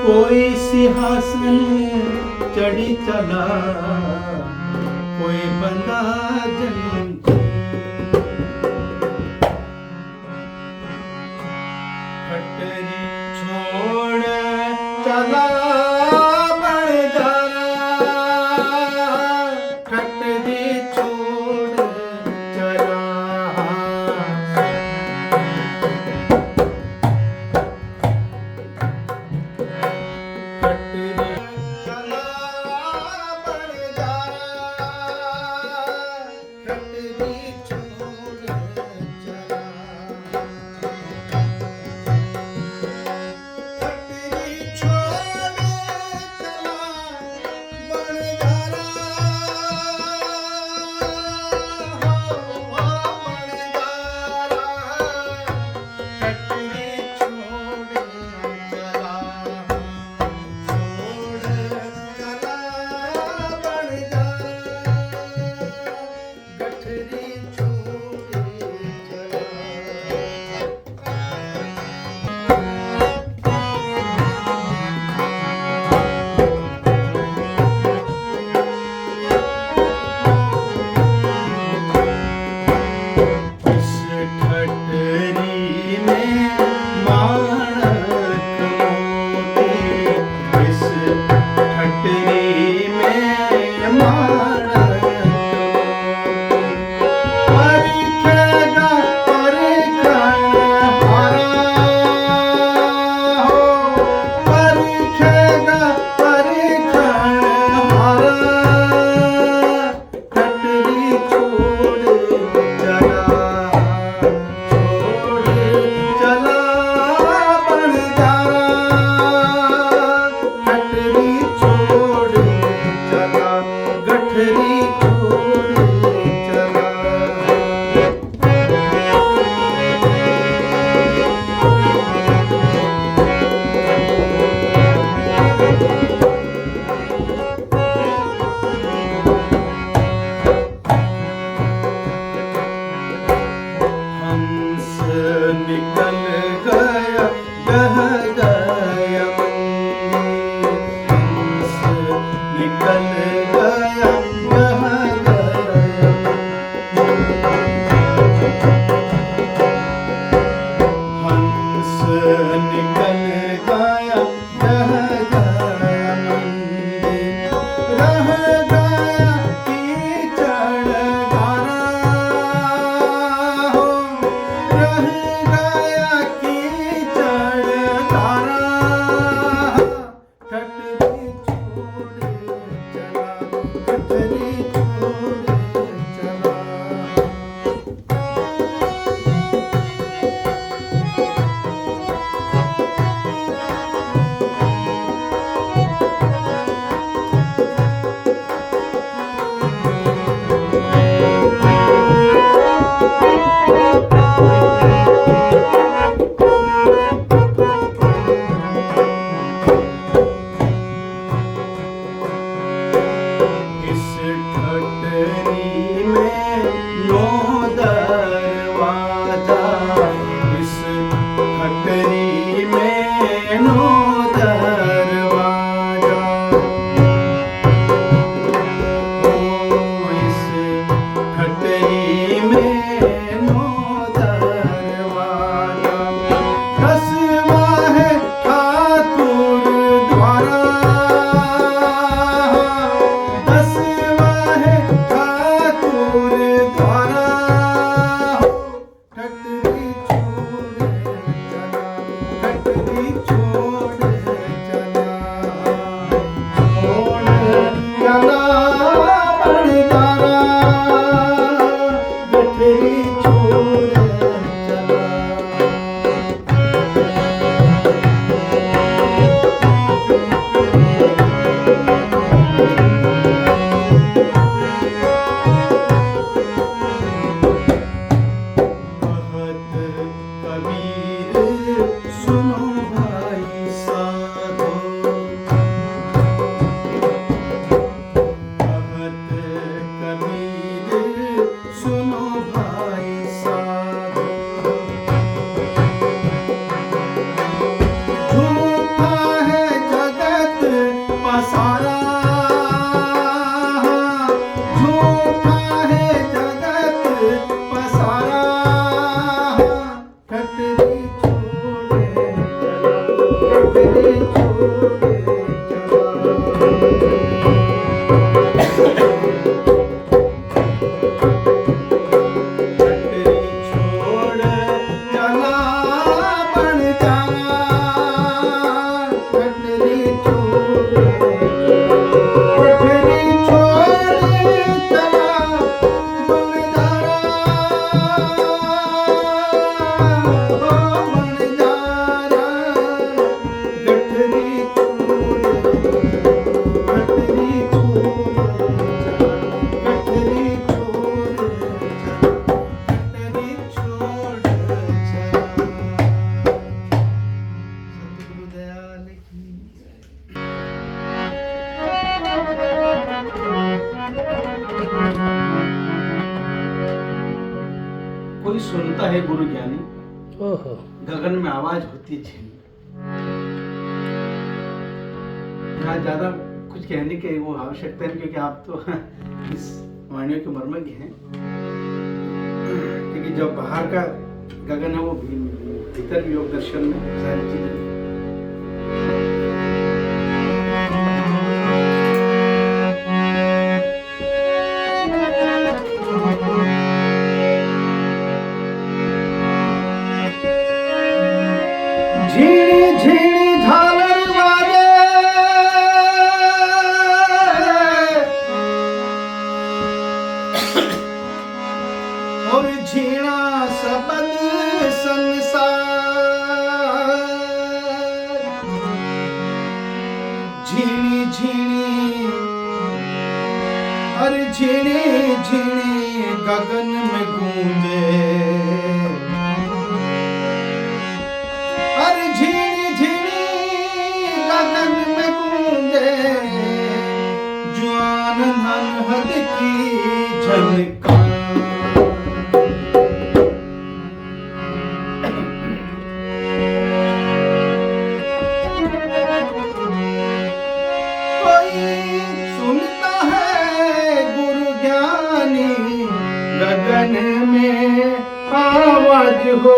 कोई सिंहासन चढ़ी चला, कोई बंदा जन खटरी छोड़ चला बंजारा, खटरी छोड़ चला। निकल गया गह गया हंस निकल गया गह गया हंस निकल गया गह गया रह गया कीचड़ गारा हो रह गया कीचड़ गारा खटरी छोड़ चला खटरी छोड़ चला। इस खटरी में नो दरवाजा इस खटरी में नो दरवाजा ओ इस खटरी में नो दरवाजा कसवा है ठाकुर द्वारा कसवा है ठाकुर द्वारा खटरी छोड़ चला खटरी छोड़ चला छोड़ चला बड़गारा खटरी छोड़ चला। बहुत कबीर सुनो भाई छोड़े कोई सुनता है गुरु ज्ञानी, ओहो गगन में आवाज होती है झील। यहाँ ज्यादा कुछ कहने की वो आवश्यकता नहीं, क्योंकि आप तो इस वाणियों के मर्मज्ञ हैं। क्योंकि जो बाहर का गगन है वो भीतर भी योग दर्शन में सारी चीजें। झीणी झीणी झालर वाजे और झीणा सबद संसार। झीणी झीणी अरे झीणी झीणी गगन में गूंजे। अरे झीणी झीणी गगन में गूंजे ज्वान धन हद की झनकार। कोई सुनता है गुरु ज्ञानी, गगन में आवाज हो